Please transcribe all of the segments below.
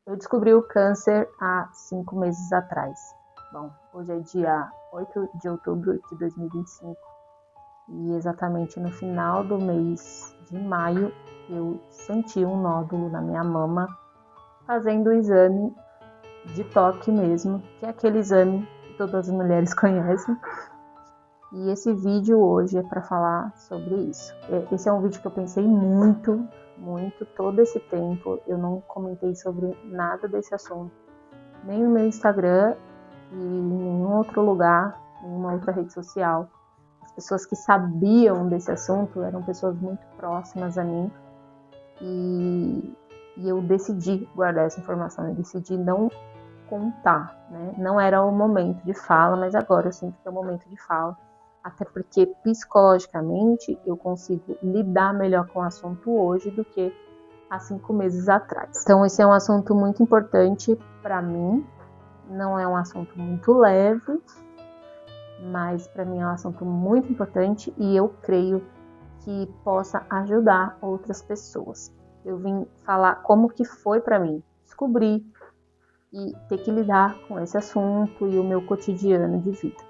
Eu descobri o câncer há 5 meses atrás. Bom, hoje é dia 8 de outubro de 2025 e exatamente no final do mês de maio eu senti um nódulo na minha mama, fazendo o exame de toque mesmo, que é aquele exame que todas as mulheres conhecem. E esse vídeo hoje é para falar sobre isso. Esse é um vídeo que eu pensei muito, todo esse tempo. Eu não comentei sobre nada desse assunto, nem no meu Instagram e em nenhum outro lugar, nenhuma outra rede social. As pessoas que sabiam desse assunto eram pessoas muito próximas a mim e eu decidi guardar essa informação, eu decidi não contar, né? Não era o momento de fala, mas agora eu sinto que é o momento de fala. Até porque psicologicamente eu consigo lidar melhor com o assunto hoje do que há 5 meses atrás. Então esse é um assunto muito importante para mim, não é um assunto muito leve, mas para mim é um assunto muito importante e eu creio que possa ajudar outras pessoas. Eu vim falar como que foi para mim descobrir e ter que lidar com esse assunto e o meu cotidiano de vida.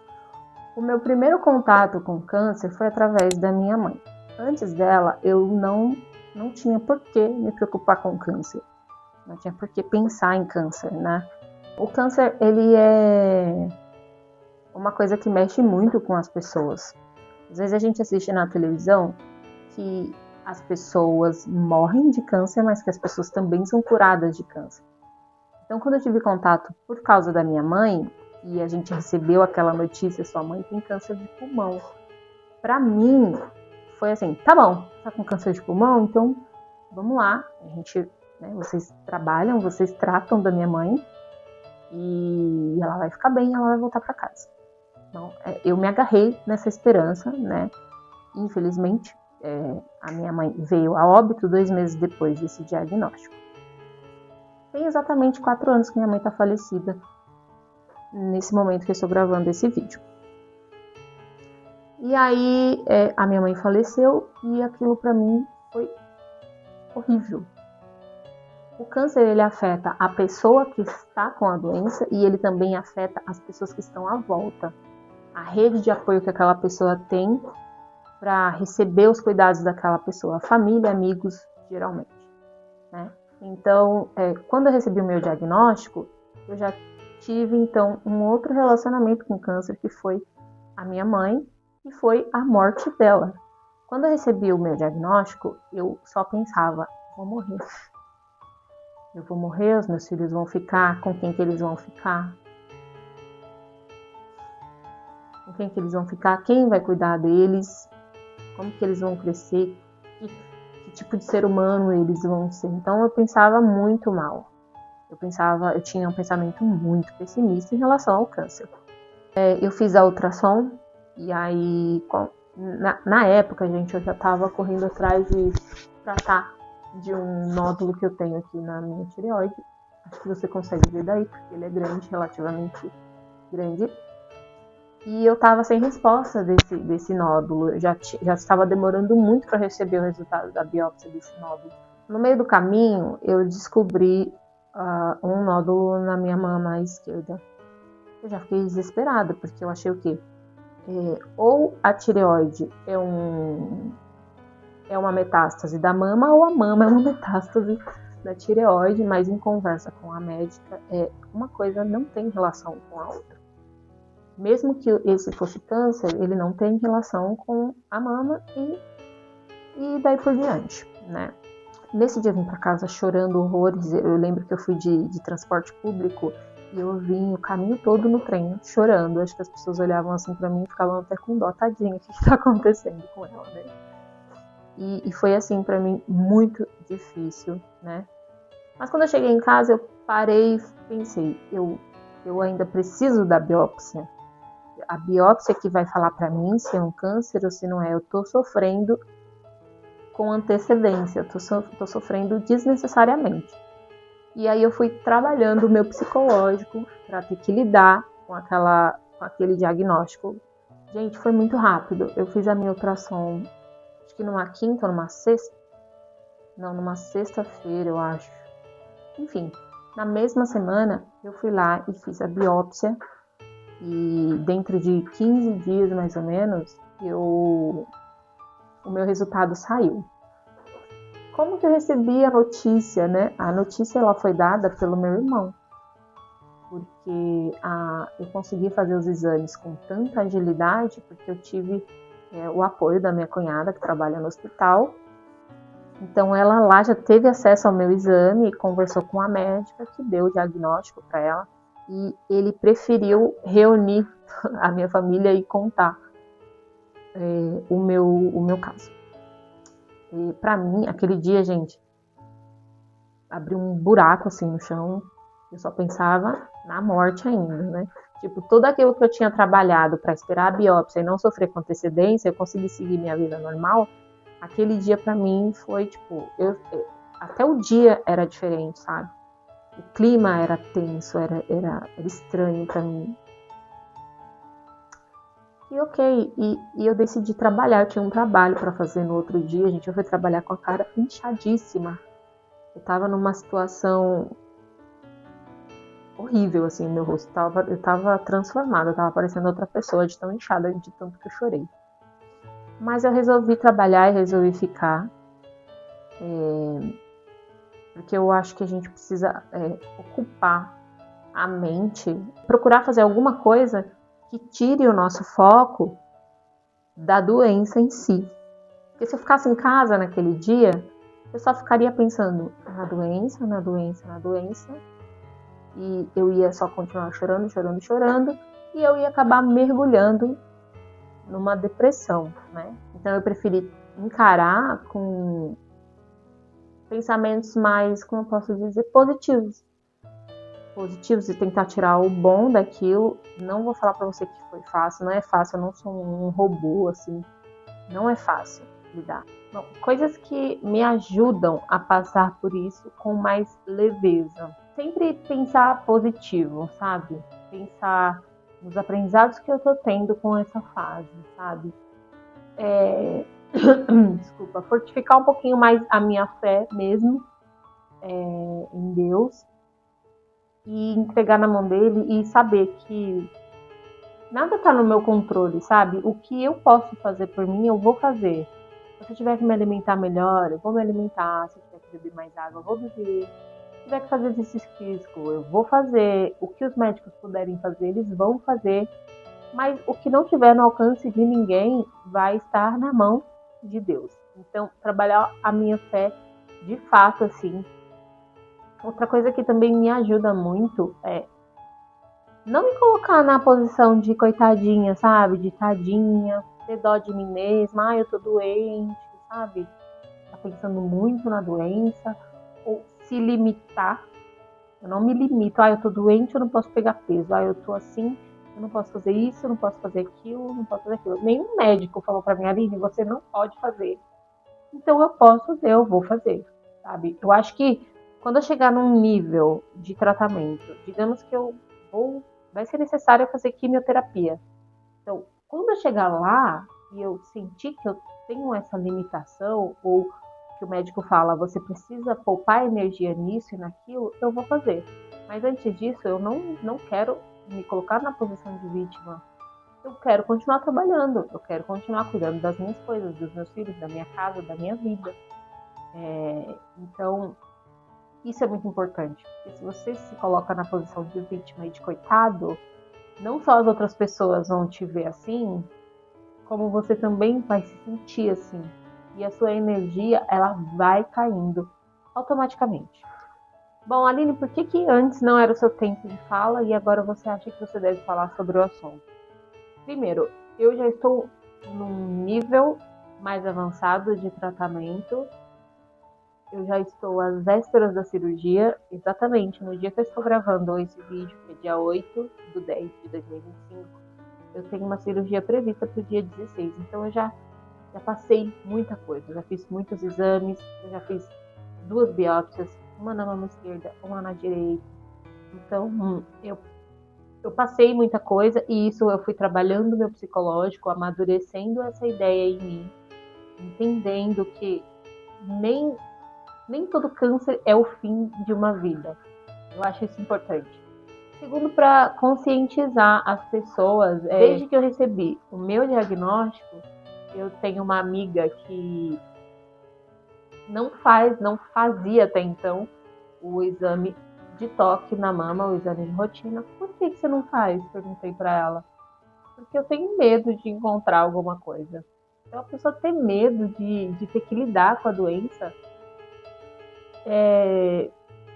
O meu primeiro contato com câncer foi através da minha mãe. Antes dela, eu não tinha por que me preocupar com câncer. Não tinha por que pensar em câncer, né? O câncer, ele é uma coisa que mexe muito com as pessoas. Às vezes a gente assiste na televisão que as pessoas morrem de câncer, mas que as pessoas também são curadas de câncer. Então, quando eu tive contato por causa da minha mãe, e a gente recebeu aquela notícia, sua mãe tem câncer de pulmão. Pra mim, foi assim, tá bom, tá com câncer de pulmão, então vamos lá. A gente, né, vocês trabalham, vocês tratam da minha mãe e ela vai ficar bem, ela vai voltar pra casa. Então, eu me agarrei nessa esperança, né? Infelizmente, a minha mãe veio a óbito 2 meses depois desse diagnóstico. Tem exatamente 4 anos que minha mãe tá falecida, nesse momento que eu estou gravando esse vídeo. E aí a minha mãe faleceu e aquilo para mim foi horrível. O câncer, ele afeta a pessoa que está com a doença e ele também afeta as pessoas que estão à volta. A rede de apoio que aquela pessoa tem para receber os cuidados daquela pessoa, família, amigos, geralmente, né? Então, quando eu recebi o meu diagnóstico, eu já tive, então, um outro relacionamento com câncer, que foi a minha mãe, e foi a morte dela. Quando eu recebi o meu diagnóstico, eu só pensava, vou morrer. Eu vou morrer, os meus filhos vão ficar, com quem que eles vão ficar? Com quem que eles vão ficar? Quem vai cuidar deles? Como que eles vão crescer? Que tipo de ser humano eles vão ser? Então eu pensava muito mal. Eu tinha um pensamento muito pessimista em relação ao câncer. Eu fiz a ultrassom e aí, na época, gente, eu já estava correndo atrás de tratar de um nódulo que eu tenho aqui na minha tireoide. Acho que você consegue ver daí, porque ele é grande, relativamente grande. E eu estava sem resposta desse nódulo. Eu já estava demorando muito para receber o resultado da biópsia desse nódulo. No meio do caminho, eu descobri um nódulo na minha mama esquerda. Eu já fiquei desesperada, porque eu achei o quê? Ou a tireoide é uma metástase da mama, ou a mama é uma metástase da tireoide, mas em conversa com a médica, uma coisa não tem relação com a outra. Mesmo que esse fosse câncer, ele não tem relação com a mama e daí por diante, né? Nesse dia eu vim para casa chorando horrores. Eu lembro que eu fui de transporte público e eu vim o caminho todo no trem chorando. Acho que as pessoas olhavam assim para mim e ficavam até com dó, tadinha, o que está acontecendo com ela, né? E foi assim para mim muito difícil, né? Mas quando eu cheguei em casa eu parei e pensei, eu ainda preciso da biópsia. A biópsia que vai falar para mim se é um câncer ou se não é. Eu tô sofrendo com antecedência, tô sofrendo desnecessariamente. E aí eu fui trabalhando o meu psicológico para ter que lidar com aquele diagnóstico. Gente, foi muito rápido. Eu fiz a minha ultrassom, acho que numa quinta ou numa sexta? Não, numa sexta-feira, eu acho. Enfim, Na mesma semana, eu fui lá e fiz a biópsia e dentro de 15 dias, mais ou menos, o meu resultado saiu. Como que eu recebi a notícia, né? A notícia ela foi dada pelo meu irmão, porque eu consegui fazer os exames com tanta agilidade, porque eu tive o apoio da minha cunhada, que trabalha no hospital. Então, ela lá já teve acesso ao meu exame e conversou com a médica que deu o diagnóstico para ela. E ele preferiu reunir a minha família e contar o meu caso. E para mim, aquele dia, gente, abriu um buraco assim no chão. Eu só pensava na morte ainda, né? Tipo, tudo aquilo que eu tinha trabalhado para esperar a biópsia e não sofrer com antecedência, eu consegui seguir minha vida normal. Aquele dia pra mim foi tipo, até o dia era diferente, sabe? O clima era tenso, era estranho pra mim. E ok, e eu decidi trabalhar, eu tinha um trabalho pra fazer no outro dia, gente, eu fui trabalhar com a cara inchadíssima. Eu tava numa situação horrível, assim, no meu rosto, eu tava transformada, eu tava parecendo outra pessoa de tão inchada, de tanto que eu chorei. Mas eu resolvi trabalhar e resolvi ficar. Porque eu acho que a gente precisa ocupar a mente, procurar fazer alguma coisa que tire o nosso foco da doença em si. Porque se eu ficasse em casa naquele dia, eu só ficaria pensando na doença, na doença, na doença, e eu ia só continuar chorando, chorando, chorando, e eu ia acabar mergulhando numa depressão, né? Então eu preferi encarar com pensamentos mais, como eu posso dizer, positivos e tentar tirar o bom daquilo. Não vou falar pra você que foi fácil, não é fácil, eu não sou um robô, assim, não é fácil lidar. Bom, coisas que me ajudam a passar por isso com mais leveza. Sempre pensar positivo, sabe? Pensar nos aprendizados que eu tô tendo com essa fase, sabe? Desculpa, fortificar um pouquinho mais a minha fé mesmo em Deus e entregar na mão dele e saber que nada tá no meu controle, sabe? O que eu posso fazer por mim, eu vou fazer. Se eu tiver que me alimentar melhor, eu vou me alimentar. Se eu tiver que beber mais água, eu vou beber. Se eu tiver que fazer exercício físico, eu vou fazer. O que os médicos puderem fazer, eles vão fazer. Mas o que não tiver no alcance de ninguém vai estar na mão de Deus. Então, trabalhar a minha fé de fato, assim. Outra coisa que também me ajuda muito é não me colocar na posição de coitadinha, sabe? De tadinha, ter dó de mim mesma, eu tô doente, sabe? Tá pensando muito na doença, ou se limitar. Eu não me limito, eu tô doente, eu não posso pegar peso, eu tô assim, eu não posso fazer isso, eu não posso fazer aquilo, não posso fazer aquilo. Nenhum médico falou pra mim, Aline, você não pode fazer. Então eu posso fazer, eu vou fazer, sabe? Eu acho que quando eu chegar num nível de tratamento, digamos que vai ser necessário fazer quimioterapia. Então, quando eu chegar lá e eu sentir que eu tenho essa limitação, ou que o médico fala, você precisa poupar energia nisso e naquilo, eu vou fazer. Mas antes disso, eu não quero me colocar na posição de vítima. Eu quero continuar trabalhando, eu quero continuar cuidando das minhas coisas, dos meus filhos, da minha casa, da minha vida. Então, isso é muito importante, porque se você se coloca na posição de vítima e de coitado, não só as outras pessoas vão te ver assim, como você também vai se sentir assim. E a sua energia, ela vai caindo automaticamente. Bom, Aline, por que antes não era o seu tempo de fala e agora você acha que você deve falar sobre o assunto? Primeiro, eu já estou num nível mais avançado de tratamento. Eu já estou às vésperas da cirurgia, exatamente no dia que eu estou gravando esse vídeo, que é dia 8/10/2025, eu tenho uma cirurgia prevista para o dia 16. Então eu já passei muita coisa, já fiz muitos exames, eu já fiz 2 biópsias, uma na mama esquerda, uma na direita. Então eu passei muita coisa e isso eu fui trabalhando meu psicológico, amadurecendo essa ideia em mim, entendendo que nem todo câncer é o fim de uma vida. Eu acho isso importante. Segundo, para conscientizar as pessoas. Desde que eu recebi o meu diagnóstico, eu tenho uma amiga que não fazia até então o exame de toque na mama, o exame de rotina. Por que você não faz? Perguntei para ela. Porque eu tenho medo de encontrar alguma coisa. Então a pessoa ter medo de ter que lidar com a doença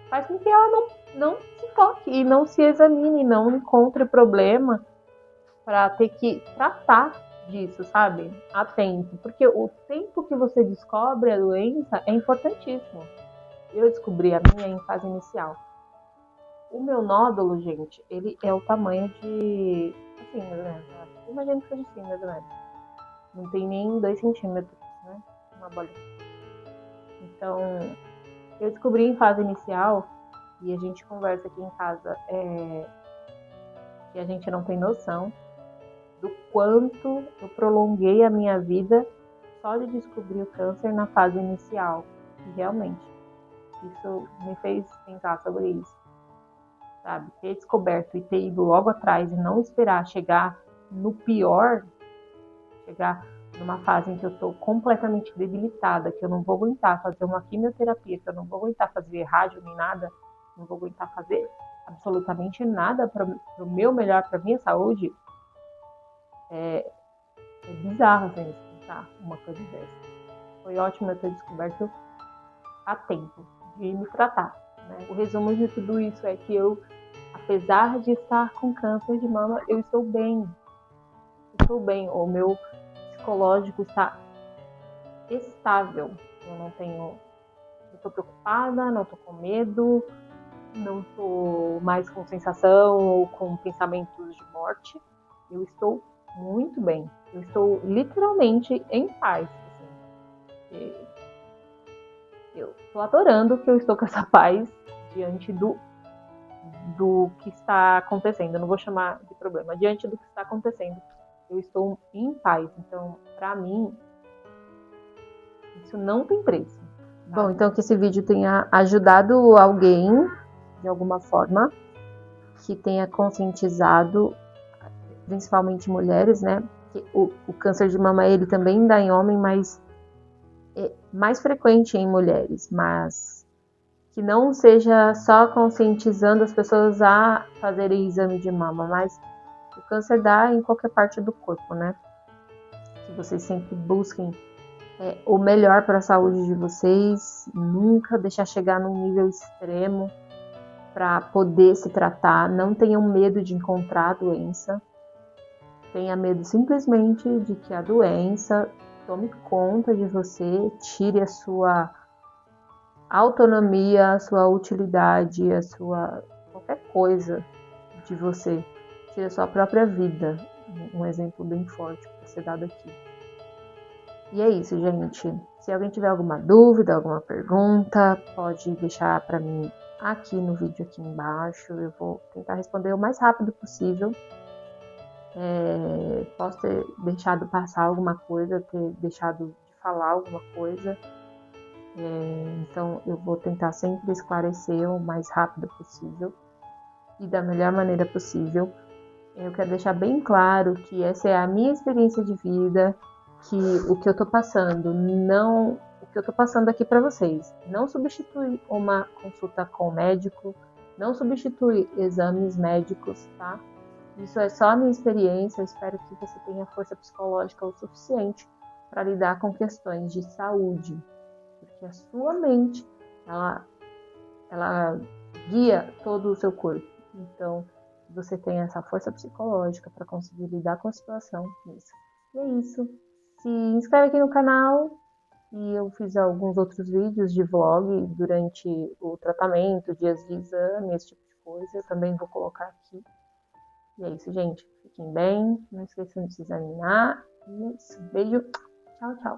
faz com que ela não se toque e não se examine, não encontre problema para ter que tratar disso, sabe? A tempo. Porque o tempo que você descobre a doença é importantíssimo. Eu descobri a minha em fase inicial. O meu nódulo, gente, ele é o tamanho de. Assim, mais ou menos. Imagina que seja assim, mais ou menos. Não tem nem 2 centímetros, né? Uma bolinha. Então, eu descobri em fase inicial, e a gente conversa aqui em casa, que a gente não tem noção do quanto eu prolonguei a minha vida só de descobrir o câncer na fase inicial. E realmente, isso me fez pensar sobre isso. Sabe? Ter descoberto e ter ido logo atrás e não esperar chegar no pior, chegar numa fase em que eu estou completamente debilitada, que eu não vou aguentar fazer uma quimioterapia, que eu não vou aguentar fazer rádio nem nada, não vou aguentar fazer absolutamente nada para o meu melhor, para a minha saúde, é bizarro assim, pensar uma coisa dessa. Foi ótimo eu ter descoberto a tempo de me tratar. Né? O resumo de tudo isso é que eu, apesar de estar com câncer de mama, eu estou bem. Estou bem. O meu psicológico está estável. Eu não estou preocupada, não estou com medo, não estou mais com sensação ou com pensamentos de morte. Eu estou muito bem. Eu estou literalmente em paz. Assim. Eu estou adorando que eu estou com essa paz diante do que está acontecendo. Eu não vou chamar de problema. Diante do que está acontecendo, eu estou em paz. Então, para mim, isso não tem preço. Bom, então que esse vídeo tenha ajudado alguém de alguma forma, que tenha conscientizado, principalmente mulheres, né? Que o câncer de mama ele também dá em homem, mas é mais frequente em mulheres, mas que não seja só conscientizando as pessoas a fazerem exame de mama, mas o câncer dá em qualquer parte do corpo, né? Que vocês sempre busquem o melhor para a saúde de vocês, nunca deixar chegar num nível extremo para poder se tratar. Não tenham medo de encontrar a doença, tenha medo simplesmente de que a doença tome conta de você, tire a sua autonomia, a sua utilidade, a sua qualquer coisa de você, tire a sua própria vida. Um exemplo bem forte para ser dado aqui. E é isso, gente. Se alguém tiver alguma dúvida, alguma pergunta, pode deixar para mim aqui no vídeo aqui embaixo. Eu vou tentar responder o mais rápido possível. Posso ter deixado passar alguma coisa, ter deixado de falar alguma coisa. Então eu vou tentar sempre esclarecer o mais rápido possível e da melhor maneira possível. Eu quero deixar bem claro que essa é a minha experiência de vida, que o que eu tô passando o que eu tô passando aqui para vocês não substitui uma consulta com o médico, não substitui exames médicos, tá? Isso é só a minha experiência. Eu espero que você tenha força psicológica o suficiente para lidar com questões de saúde, porque a sua mente, ela guia todo o seu corpo. Então, você tem essa força psicológica para conseguir lidar com a situação. E é isso. Se inscreve aqui no canal. E eu fiz alguns outros vídeos de vlog durante o tratamento, dias de exame, esse tipo de coisa. Eu também vou colocar aqui. E é isso, gente. Fiquem bem. Não esqueçam de se examinar. E é isso. Beijo. Tchau, tchau.